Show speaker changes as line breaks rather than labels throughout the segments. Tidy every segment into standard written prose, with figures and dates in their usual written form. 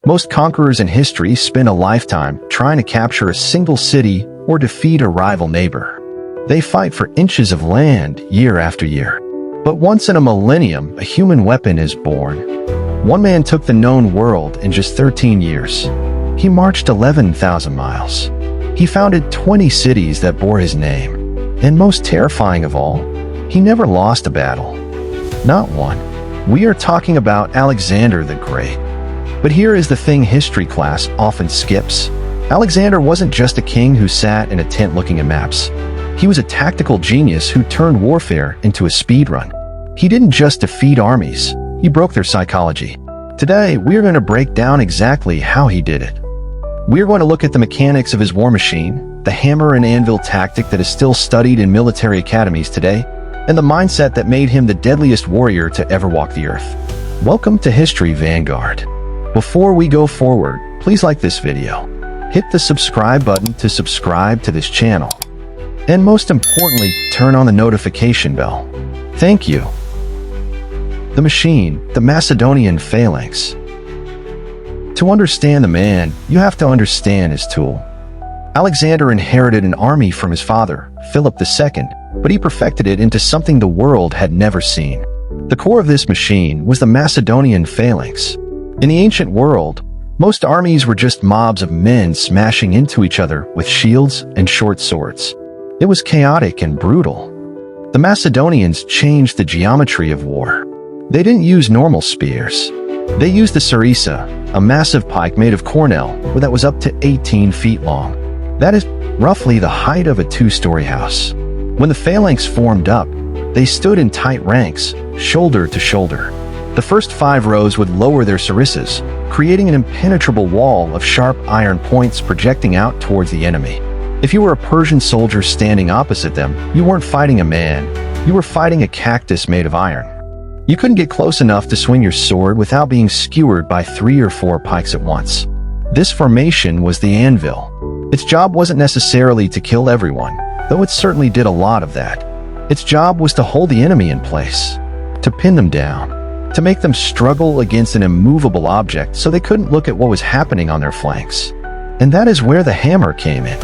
Most conquerors in history spend a lifetime trying to capture a single city or defeat a rival neighbor. They fight for inches of land year after year. But once in a millennium, a human weapon is born. One man took the known world in just 13 years. He marched 11,000 miles. He founded 20 cities that bore his name. And most terrifying of all, he never lost a battle. Not one. We are talking about Alexander the Great. But here is the thing history class often skips. Alexander wasn't just a king who sat in a tent looking at maps. He was a tactical genius who turned warfare into a speed run. He didn't just defeat armies, he broke their psychology. Today, we're going to break down exactly how he did it. We're going to look at the mechanics of his war machine, the hammer and anvil tactic that is still studied in military academies today, and the mindset that made him the deadliest warrior to ever walk the earth. Welcome to History Vanguard. Before we go forward, please like this video. Hit the subscribe button to subscribe to this channel. And most importantly, turn on the notification bell. Thank you. The machine, the Macedonian Phalanx. To understand the man, you have to understand his tool. Alexander inherited an army from his father, Philip II, but he perfected it into something the world had never seen. The core of this machine was the Macedonian Phalanx. In the ancient world, most armies were just mobs of men smashing into each other with shields and short swords. It was chaotic and brutal. The Macedonians changed the geometry of war. They didn't use normal spears. They used the sarissa, a massive pike made of cornel that was up to 18 feet long. That is roughly the height of a two-story house. When the phalanx formed up, they stood in tight ranks, shoulder to shoulder. The first 5 rows would lower their sarissas, creating an impenetrable wall of sharp iron points projecting out towards the enemy. If you were a Persian soldier standing opposite them, you weren't fighting a man, you were fighting a cactus made of iron. You couldn't get close enough to swing your sword without being skewered by 3 or 4 pikes at once. This formation was the anvil. Its job wasn't necessarily to kill everyone, though it certainly did a lot of that. Its job was to hold the enemy in place, to pin them down, to make them struggle against an immovable object so they couldn't look at what was happening on their flanks. And that is where the hammer came in.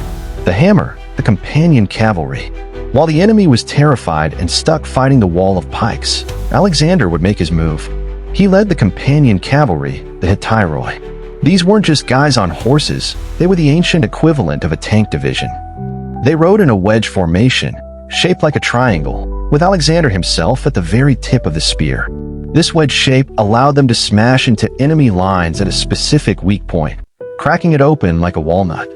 The hammer, the companion cavalry. While the enemy was terrified and stuck fighting the wall of pikes, Alexander would make his move. He led the companion cavalry, the hetairoi. These weren't just guys on horses, they were the ancient equivalent of a tank division. They rode in a wedge formation, shaped like a triangle, with Alexander himself at the very tip of the spear. This wedge shape allowed them to smash into enemy lines at a specific weak point, cracking it open like a walnut.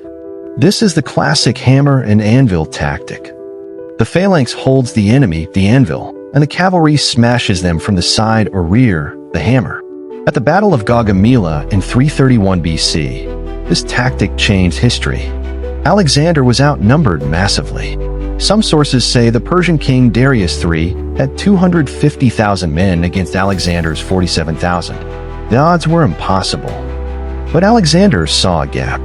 This is the classic hammer and anvil tactic. The phalanx holds the enemy, the anvil, and the cavalry smashes them from the side or rear, the hammer. At the Battle of Gaugamela in 331 BC, this tactic changed history. Alexander was outnumbered massively. Some sources say the Persian king Darius III had 250,000 men against Alexander's 47,000. The odds were impossible. But Alexander saw a gap.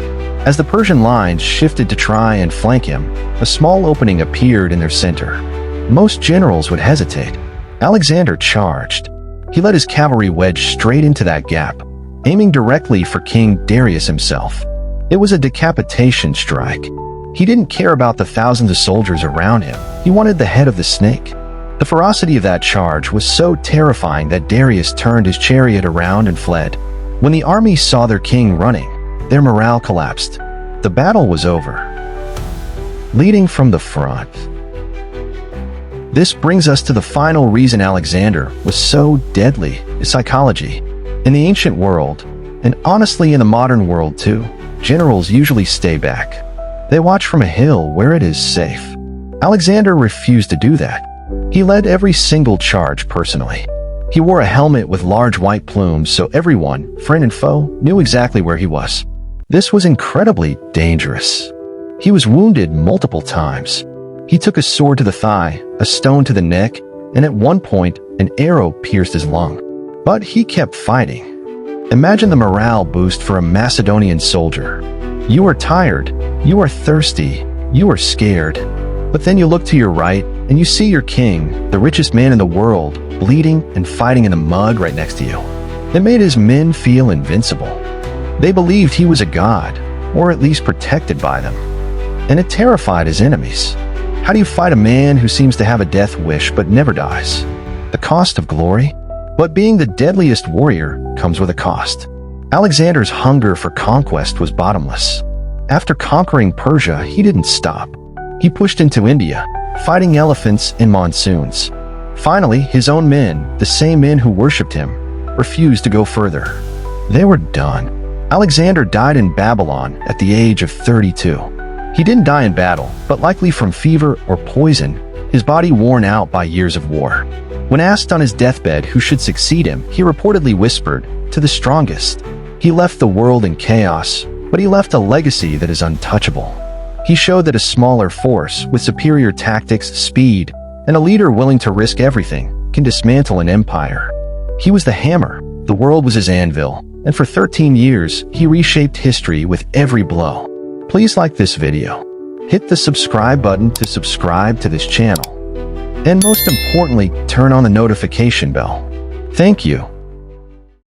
As the Persian lines shifted to try and flank him, a small opening appeared in their center. Most generals would hesitate. Alexander charged. He led his cavalry wedge straight into that gap, aiming directly for King Darius himself. It was a decapitation strike. He didn't care about the thousands of soldiers around him. He wanted the head of the snake. The ferocity of that charge was so terrifying that Darius turned his chariot around and fled. When the army saw their king running, their morale collapsed. The battle was over. Leading from the front. This brings us to the final reason Alexander was so deadly, his psychology. In the ancient world, and honestly in the modern world too, generals usually stay back. They watch from a hill where it is safe. Alexander refused to do that. He led every single charge personally. He wore a helmet with large white plumes so everyone, friend and foe, knew exactly where he was. This was incredibly dangerous. He was wounded multiple times. He took a sword to the thigh, a stone to the neck, and at one point, an arrow pierced his lung. But he kept fighting. Imagine the morale boost for a Macedonian soldier. You are tired, you are thirsty, you are scared. But then you look to your right, and you see your king, the richest man in the world, bleeding and fighting in the mud right next to you. It made his men feel invincible. They believed he was a god, or at least protected by them. And it terrified his enemies. How do you fight a man who seems to have a death wish but never dies? The cost of glory? But being the deadliest warrior comes with a cost. Alexander's hunger for conquest was bottomless. After conquering Persia, he didn't stop. He pushed into India, fighting elephants in monsoons. Finally, his own men, the same men who worshipped him, refused to go further. They were done. Alexander died in Babylon at the age of 32. He didn't die in battle, but likely from fever or poison, his body worn out by years of war. When asked on his deathbed who should succeed him, he reportedly whispered, "To the strongest." He left the world in chaos, but he left a legacy that is untouchable. He showed that a smaller force with superior tactics, speed, and a leader willing to risk everything can dismantle an empire. He was the hammer, the world was his anvil, and for 13 years, he reshaped history with every blow. Please like this video. Hit the subscribe button to subscribe to this channel. And most importantly, turn on the notification bell. Thank you.